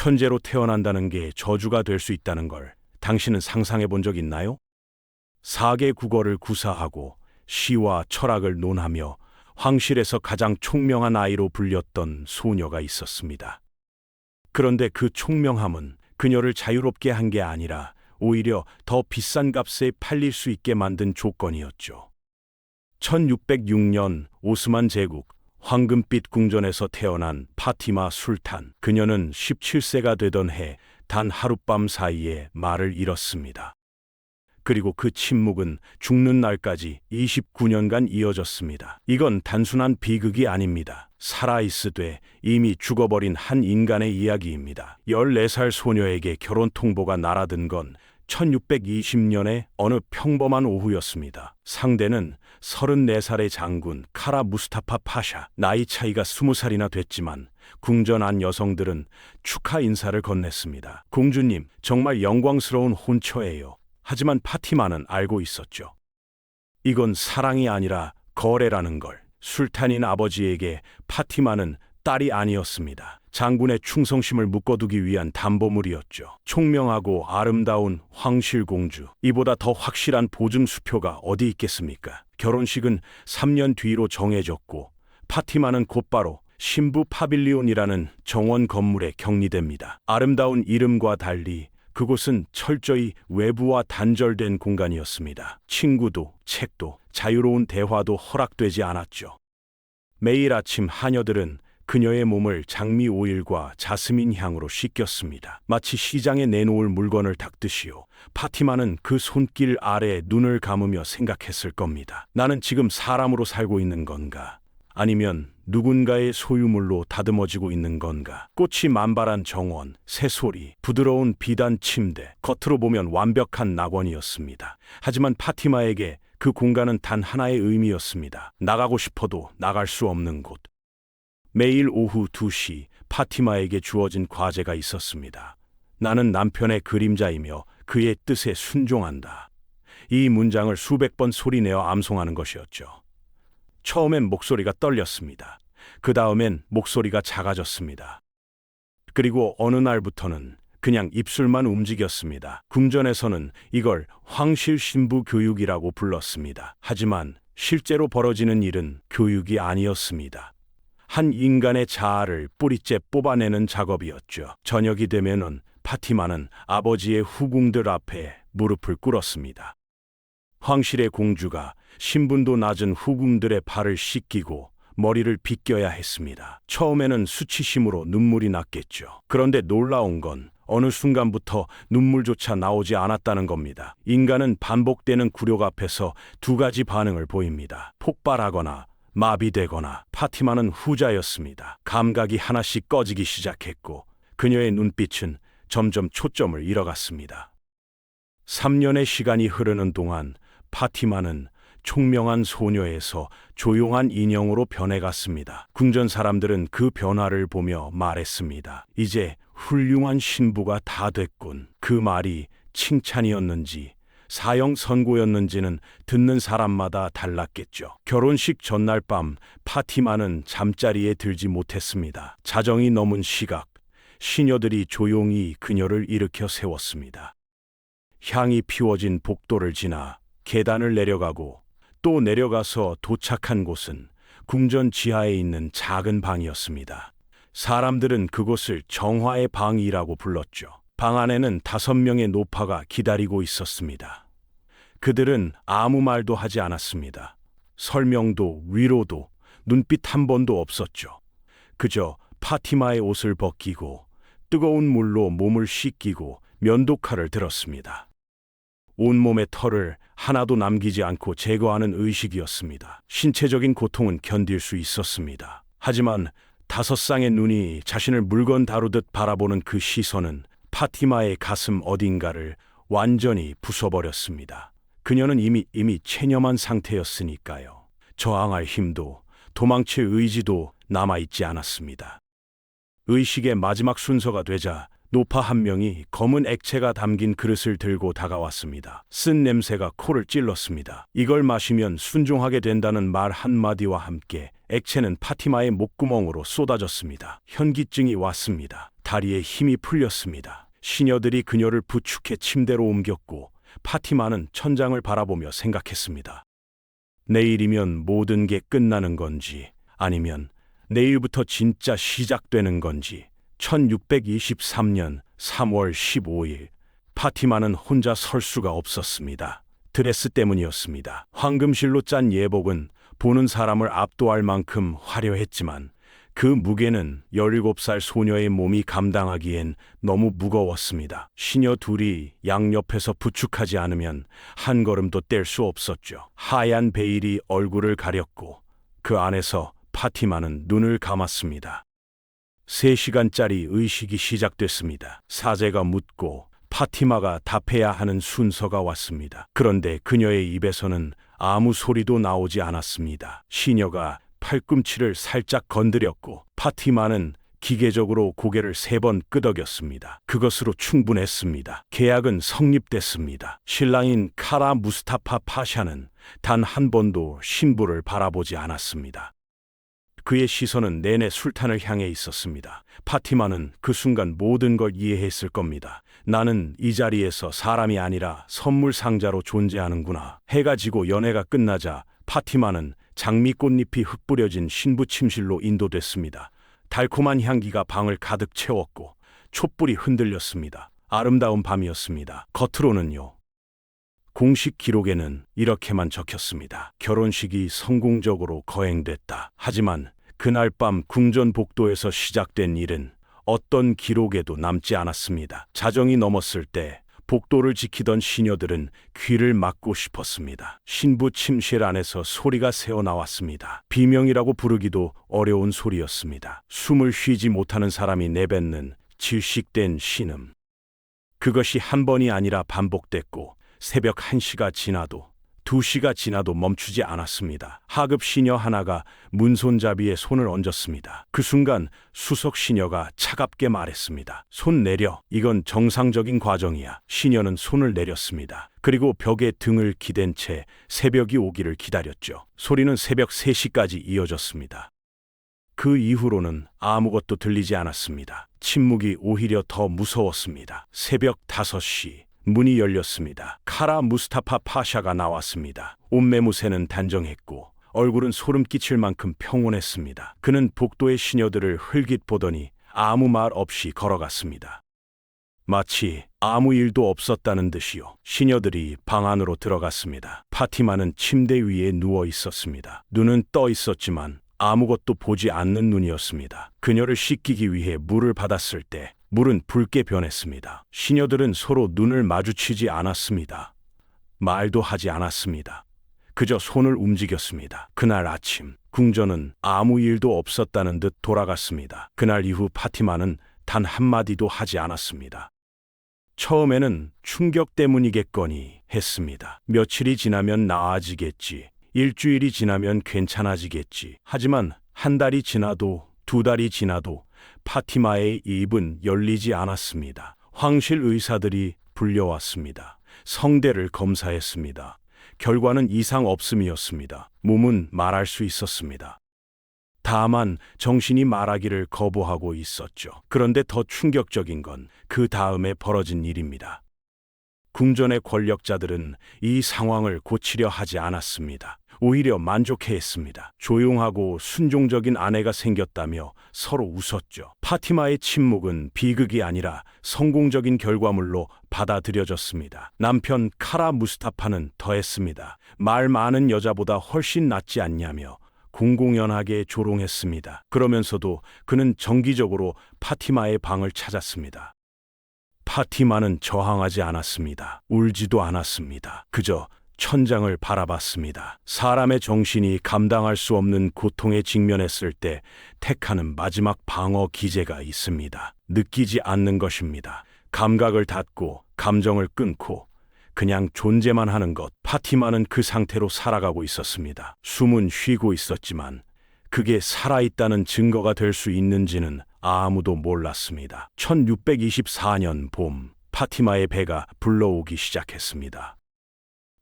천재로 태어난다는 게 저주가 될 수 있다는 걸 당신은 상상해 본 적 있나요? 사개 국어를 구사하고 시와 철학을 논하며 황실에서 가장 총명한 아이로 불렸던 소녀가 있었습니다. 그런데 그 총명함은 그녀를 자유롭게 한 게 아니라 오히려 더 비싼 값에 팔릴 수 있게 만든 조건이었죠. 1606년 오스만 제국 황금빛 궁전에서 태어난 파티마 술탄. 그녀는 17세가 되던 해 단 하룻밤 사이에 말을 잃었습니다. 그리고 그 침묵은 죽는 날까지 29년간 이어졌습니다. 이건 단순한 비극이 아닙니다. 살아있으되 이미 죽어버린 한 인간의 이야기입니다. 14살 소녀에게 결혼 통보가 날아든 건 1620년의 어느 평범한 오후였습니다. 상대는 34살의 장군 카라 무스타파 파샤. 나이 차이가 20살이나 됐지만 궁전 안 여성들은 축하 인사를 건넸습니다. 공주님, 정말 영광스러운 혼처예요. 하지만 파티마는 알고 있었죠. 이건 사랑이 아니라 거래라는 걸. 술탄인 아버지에게 파티마는 딸이 아니었습니다. 장군의 충성심을 묶어두기 위한 담보물이었죠. 총명하고 아름다운 황실공주. 이보다 더 확실한 보증수표가 어디 있겠습니까? 결혼식은 3년 뒤로 정해졌고 파티마는 곧바로 신부 파빌리온이라는 정원 건물에 격리됩니다. 아름다운 이름과 달리 그곳은 철저히 외부와 단절된 공간이었습니다. 친구도, 책도, 자유로운 대화도 허락되지 않았죠. 매일 아침 하녀들은 그녀의 몸을 장미 오일과 자스민 향으로 씻겼습니다. 마치 시장에 내놓을 물건을 닦듯이요. 파티마는 그 손길 아래 눈을 감으며 생각했을 겁니다. 나는 지금 사람으로 살고 있는 건가? 아니면 누군가의 소유물로 다듬어지고 있는 건가? 꽃이 만발한 정원, 새소리, 부드러운 비단 침대, 겉으로 보면 완벽한 낙원이었습니다. 하지만 파티마에게 그 공간은 단 하나의 의미였습니다. 나가고 싶어도 나갈 수 없는 곳. 매일 오후 2시 파티마에게 주어진 과제가 있었습니다. 나는 남편의 그림자이며 그의 뜻에 순종한다. 이 문장을 수백 번 소리내어 암송하는 것이었죠. 처음엔 목소리가 떨렸습니다. 그 다음엔 목소리가 작아졌습니다. 그리고 어느 날부터는 그냥 입술만 움직였습니다. 궁전에서는 이걸 황실 신부 교육이라고 불렀습니다. 하지만 실제로 벌어지는 일은 교육이 아니었습니다. 한 인간의 자아를 뿌리째 뽑아내는 작업이었죠. 저녁이 되면은 파티마는 아버지의 후궁들 앞에 무릎을 꿇었습니다. 황실의 공주가 신분도 낮은 후궁들의 발을 씻기고 머리를 빗겨야 했습니다. 처음에는 수치심으로 눈물이 났겠죠. 그런데 놀라운 건 어느 순간부터 눈물조차 나오지 않았다는 겁니다. 인간은 반복되는 굴욕 앞에서 두 가지 반응을 보입니다. 폭발하거나 마비되거나. 파티마는 후자였습니다. 감각이 하나씩 꺼지기 시작했고 그녀의 눈빛은 점점 초점을 잃어갔습니다. 3년의 시간이 흐르는 동안 파티마는 총명한 소녀에서 조용한 인형으로 변해갔습니다. 궁전 사람들은 그 변화를 보며 말했습니다. 이제 훌륭한 신부가 다 됐군. 그 말이 칭찬이었는지 사형 선고였는지는 듣는 사람마다 달랐겠죠. 결혼식 전날 밤 파티마는 잠자리에 들지 못했습니다. 자정이 넘은 시각, 시녀들이 조용히 그녀를 일으켜 세웠습니다. 향이 피워진 복도를 지나 계단을 내려가고 또 내려가서 도착한 곳은 궁전 지하에 있는 작은 방이었습니다. 사람들은 그곳을 정화의 방이라고 불렀죠. 방 안에는 5명의 노파가 기다리고 있었습니다. 그들은 아무 말도 하지 않았습니다. 설명도 위로도 눈빛 한 번도 없었죠. 그저 파티마의 옷을 벗기고 뜨거운 물로 몸을 씻기고 면도칼을 들었습니다. 온몸의 털을 하나도 남기지 않고 제거하는 의식이었습니다. 신체적인 고통은 견딜 수 있었습니다. 하지만 5쌍의 눈이 자신을 물건 다루듯 바라보는 그 시선은 파티마의 가슴 어딘가를 완전히 부숴버렸습니다. 그녀는 이미 체념한 상태였으니까요. 저항할 힘도 도망칠 의지도 남아있지 않았습니다. 의식의 마지막 순서가 되자 노파 한 명이 검은 액체가 담긴 그릇을 들고 다가왔습니다. 쓴 냄새가 코를 찔렀습니다. 이걸 마시면 순종하게 된다는 말 한마디와 함께 액체는 파티마의 목구멍으로 쏟아졌습니다. 현기증이 왔습니다. 다리에 힘이 풀렸습니다. 시녀들이 그녀를 부축해 침대로 옮겼고 파티마는 천장을 바라보며 생각했습니다. 내일이면 모든 게 끝나는 건지 아니면 내일부터 진짜 시작되는 건지. 1623년 3월 15일 파티마는 혼자 설 수가 없었습니다. 드레스 때문이었습니다. 황금실로 짠 예복은 보는 사람을 압도할 만큼 화려했지만 그 무게는 17살 소녀의 몸이 감당하기엔 너무 무거웠습니다. 시녀 둘이 양옆에서 부축하지 않으면 한 걸음도 뗄 수 없었죠. 하얀 베일이 얼굴을 가렸고 그 안에서 파티마는 눈을 감았습니다. 3시간짜리 의식이 시작됐습니다. 사제가 묻고 파티마가 답해야 하는 순서가 왔습니다. 그런데 그녀의 입에서는 아무 소리도 나오지 않았습니다. 시녀가 팔꿈치를 살짝 건드렸고 파티마는 기계적으로 고개를 3번 끄덕였습니다. 그것으로 충분했습니다. 계약은 성립됐습니다. 신랑인 카라 무스타파 파샤는 단 한 번도 신부를 바라보지 않았습니다. 그의 시선은 내내 술탄을 향해 있었습니다. 파티마는 그 순간 모든 걸 이해했을 겁니다. 나는 이 자리에서 사람이 아니라 선물 상자로 존재하는구나. 해가 지고 연회가 끝나자 파티마는 장미꽃잎이 흩뿌려진 신부 침실로 인도됐습니다. 달콤한 향기가 방을 가득 채웠고 촛불이 흔들렸습니다. 아름다운 밤이었습니다. 겉으로는요. 공식 기록에는 이렇게만 적혔습니다. 결혼식이 성공적으로 거행됐다. 하지만 그날 밤 궁전 복도에서 시작된 일은 어떤 기록에도 남지 않았습니다. 자정이 넘었을 때 복도를 지키던 시녀들은 귀를 막고 싶었습니다. 신부 침실 안에서 소리가 새어나왔습니다. 비명이라고 부르기도 어려운 소리였습니다. 숨을 쉬지 못하는 사람이 내뱉는 질식된 신음. 그것이 한 번이 아니라 반복됐고 새벽 1시가 지나도 2시가 지나도 멈추지 않았습니다. 하급 시녀 하나가 문손잡이에 손을 얹었습니다. 그 순간 수석 시녀가 차갑게 말했습니다. 손 내려. 이건 정상적인 과정이야. 시녀는 손을 내렸습니다. 그리고 벽에 등을 기댄 채 새벽이 오기를 기다렸죠. 소리는 새벽 3시까지 이어졌습니다. 그 이후로는 아무것도 들리지 않았습니다. 침묵이 오히려 더 무서웠습니다. 새벽 5시. 문이 열렸습니다. 카라 무스타파 파샤가 나왔습니다. 옷매무새는 단정했고 얼굴은 소름 끼칠 만큼 평온했습니다. 그는 복도의 시녀들을 흘깃 보더니 아무 말 없이 걸어갔습니다. 마치 아무 일도 없었다는 듯이요. 시녀들이 방 안으로 들어갔습니다. 파티마는 침대 위에 누워 있었습니다. 눈은 떠 있었지만 아무것도 보지 않는 눈이었습니다. 그녀를 씻기기 위해 물을 받았을 때 물은 붉게 변했습니다. 시녀들은 서로 눈을 마주치지 않았습니다. 말도 하지 않았습니다. 그저 손을 움직였습니다. 그날 아침 궁전은 아무 일도 없었다는 듯 돌아갔습니다. 그날 이후 파티마는 단 한마디도 하지 않았습니다. 처음에는 충격 때문이겠거니 했습니다. 며칠이 지나면 나아지겠지. 일주일이 지나면 괜찮아지겠지. 하지만 한 달이 지나도 2달이 지나도 파티마의 입은 열리지 않았습니다. 황실 의사들이 불려왔습니다. 성대를 검사했습니다. 결과는 이상 없음이었습니다. 몸은 말할 수 있었습니다. 다만 정신이 말하기를 거부하고 있었죠. 그런데 더 충격적인 건 그 다음에 벌어진 일입니다. 궁전의 권력자들은 이 상황을 고치려 하지 않았습니다. 오히려 만족해했습니다. 조용하고 순종적인 아내가 생겼다며 서로 웃었죠. 파티마의 침묵은 비극이 아니라 성공적인 결과물로 받아들여졌습니다. 남편 카라 무스타파는 더했습니다. 말 많은 여자보다 훨씬 낫지 않냐며 공공연하게 조롱했습니다. 그러면서도 그는 정기적으로 파티마의 방을 찾았습니다. 파티마는 저항하지 않았습니다. 울지도 않았습니다. 그저 천장을 바라봤습니다. 사람의 정신이 감당할 수 없는 고통에 직면했을 때 택하는 마지막 방어 기제가 있습니다. 느끼지 않는 것입니다. 감각을 닫고 감정을 끊고 그냥 존재만 하는 것. 파티마는 그 상태로 살아가고 있었습니다. 숨은 쉬고 있었지만 그게 살아있다는 증거가 될 수 있는지는 아무도 몰랐습니다. 1624년 봄, 파티마의 배가 불러오기 시작했습니다.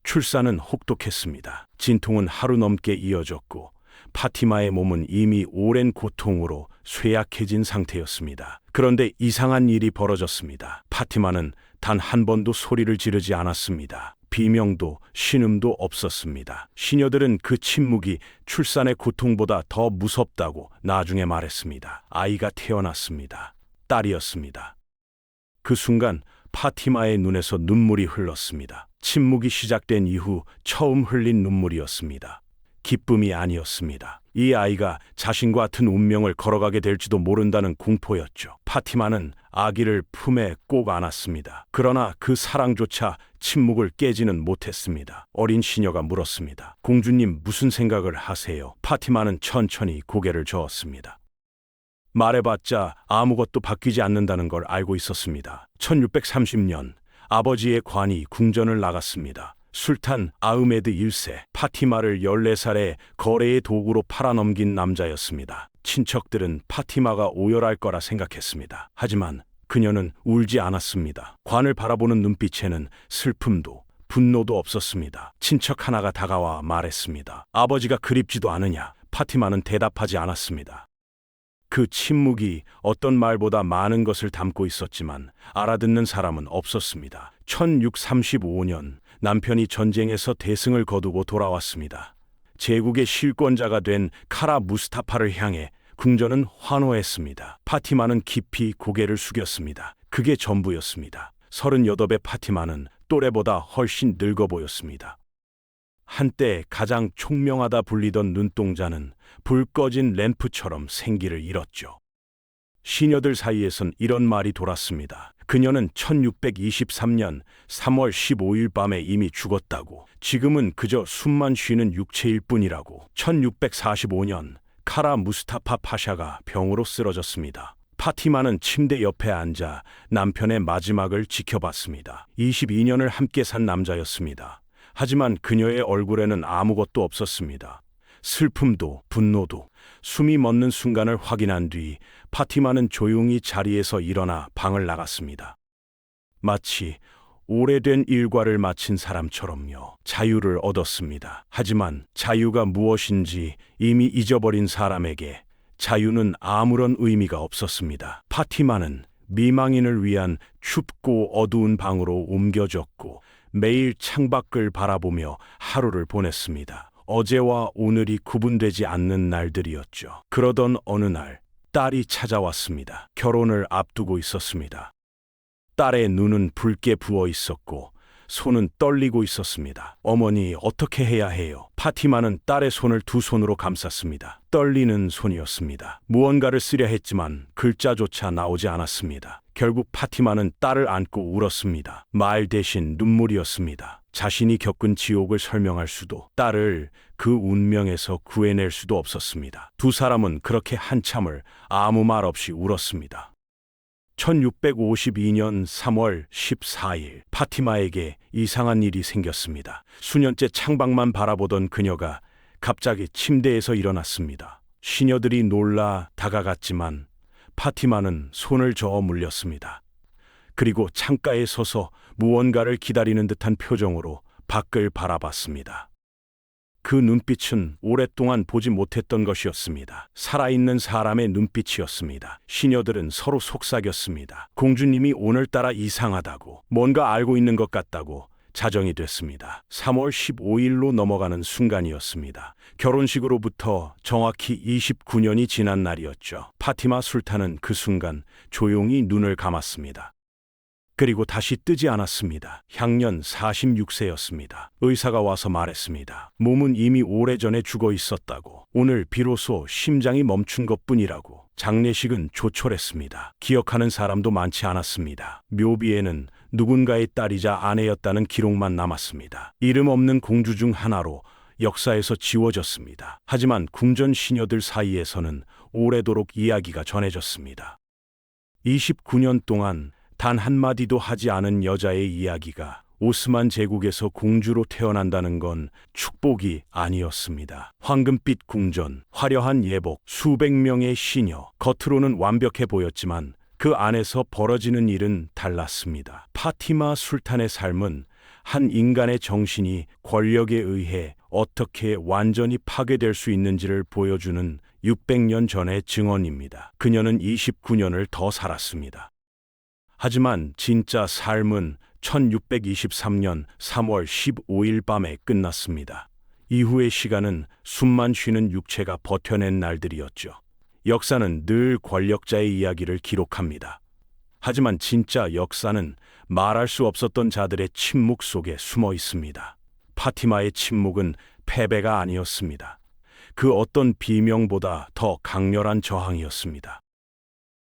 출산은 혹독했습니다. 진통은 하루 넘게 이어졌고 파티마의 몸은 이미 오랜 고통으로 쇠약해진 상태였습니다. 그런데 이상한 일이 벌어졌습니다. 파티마는 단 한 번도 소리를 지르지 않았습니다. 비명도 신음도 없었습니다. 시녀들은 그 침묵이 출산의 고통보다 더 무섭다고 나중에 말했습니다. 아이가 태어났습니다. 딸이었습니다. 그 순간 파티마의 눈에서 눈물이 흘렀습니다. 침묵이 시작된 이후 처음 흘린 눈물이었습니다. 기쁨이 아니었습니다. 이 아이가 자신과 같은 운명을 걸어가게 될지도 모른다는 공포였죠. 파티마는 아기를 품에 꼭 안았습니다. 그러나 그 사랑조차 침묵을 깨지는 못했습니다. 어린 시녀가 물었습니다. 공주님, 무슨 생각을 하세요? 파티마는 천천히 고개를 저었습니다. 말해봤자 아무것도 바뀌지 않는다는 걸 알고 있었습니다. 1630년 아버지의 관이 궁전을 나갔습니다. 술탄 아흐메드 1세, 파티마를 14살에 거래의 도구로 팔아넘긴 남자였습니다. 친척들은 파티마가 오열할 거라 생각했습니다. 하지만 그녀는 울지 않았습니다. 관을 바라보는 눈빛에는 슬픔도 분노도 없었습니다. 친척 하나가 다가와 말했습니다. 아버지가 그립지도 않으냐? 파티마는 대답하지 않았습니다. 그 침묵이 어떤 말보다 많은 것을 담고 있었지만 알아듣는 사람은 없었습니다. 1635년 남편이 전쟁에서 대승을 거두고 돌아왔습니다. 제국의 실권자가 된 카라 무스타파를 향해 궁전은 환호했습니다. 파티마는 깊이 고개를 숙였습니다. 그게 전부였습니다. 38의 파티마는 또래보다 훨씬 늙어 보였습니다. 한때 가장 총명하다 불리던 눈동자는 불 꺼진 램프처럼 생기를 잃었죠. 시녀들 사이에선 이런 말이 돌았습니다. 그녀는 1623년 3월 15일 밤에 이미 죽었다고. 지금은 그저 숨만 쉬는 육체일 뿐이라고. 1645년 카라 무스타파 파샤가 병으로 쓰러졌습니다. 파티마는 침대 옆에 앉아 남편의 마지막을 지켜봤습니다. 22년을 함께 산 남자였습니다. 하지만 그녀의 얼굴에는 아무것도 없었습니다. 슬픔도 분노도. 숨이 멎는 순간을 확인한 뒤 파티마는 조용히 자리에서 일어나 방을 나갔습니다. 마치 오래된 일과를 마친 사람처럼요. 자유를 얻었습니다. 하지만 자유가 무엇인지 이미 잊어버린 사람에게 자유는 아무런 의미가 없었습니다. 파티마는 미망인을 위한 춥고 어두운 방으로 옮겨졌고 매일 창밖을 바라보며 하루를 보냈습니다. 어제와 오늘이 구분되지 않는 날들이었죠. 그러던 어느 날 딸이 찾아왔습니다. 결혼을 앞두고 있었습니다. 딸의 눈은 붉게 부어 있었고 손은 떨리고 있었습니다. 어머니, 어떻게 해야 해요? 파티마는 딸의 손을 두 손으로 감쌌습니다. 떨리는 손이었습니다. 무언가를 쓰려 했지만 글자조차 나오지 않았습니다. 결국 파티마는 딸을 안고 울었습니다. 말 대신 눈물이었습니다. 자신이 겪은 지옥을 설명할 수도, 딸을 그 운명에서 구해낼 수도 없었습니다. 두 사람은 그렇게 한참을 아무 말 없이 울었습니다. 1652년 3월 14일 파티마에게 이상한 일이 생겼습니다. 수년째 창밖만 바라보던 그녀가 갑자기 침대에서 일어났습니다. 시녀들이 놀라 다가갔지만 파티마는 손을 저어 물렸습니다. 그리고 창가에 서서 무언가를 기다리는 듯한 표정으로 밖을 바라봤습니다. 그 눈빛은 오랫동안 보지 못했던 것이었습니다. 살아있는 사람의 눈빛이었습니다. 시녀들은 서로 속삭였습니다. 공주님이 오늘따라 이상하다고, 뭔가 알고 있는 것 같다고 자정이 됐습니다. 3월 15일로 넘어가는 순간이었습니다. 결혼식으로부터 정확히 29년이 지난 날이었죠. 파티마 술탄은 그 순간 조용히 눈을 감았습니다. 그리고 다시 뜨지 않았습니다. 향년 46세였습니다. 의사가 와서 말했습니다. 몸은 이미 오래전에 죽어 있었다고. 오늘 비로소 심장이 멈춘 것뿐이라고. 장례식은 조촐했습니다. 기억하는 사람도 많지 않았습니다. 묘비에는 누군가의 딸이자 아내였다는 기록만 남았습니다. 이름 없는 공주 중 하나로 역사에서 지워졌습니다. 하지만 궁전 시녀들 사이에서는 오래도록 이야기가 전해졌습니다. 29년 동안 단 한마디도 하지 않은 여자의 이야기가 오스만 제국에서 공주로 태어난다는 건 축복이 아니었습니다. 황금빛 궁전, 화려한 예복, 수백 명의 시녀, 겉으로는 완벽해 보였지만 그 안에서 벌어지는 일은 달랐습니다. 파티마 술탄의 삶은 한 인간의 정신이 권력에 의해 어떻게 완전히 파괴될 수 있는지를 보여주는 600년 전의 증언입니다. 그녀는 29년을 더 살았습니다. 하지만 진짜 삶은 1623년 3월 15일 밤에 끝났습니다. 이후의 시간은 숨만 쉬는 육체가 버텨낸 날들이었죠. 역사는 늘 권력자의 이야기를 기록합니다. 하지만 진짜 역사는 말할 수 없었던 자들의 침묵 속에 숨어 있습니다. 파티마의 침묵은 패배가 아니었습니다. 그 어떤 비명보다 더 강렬한 저항이었습니다.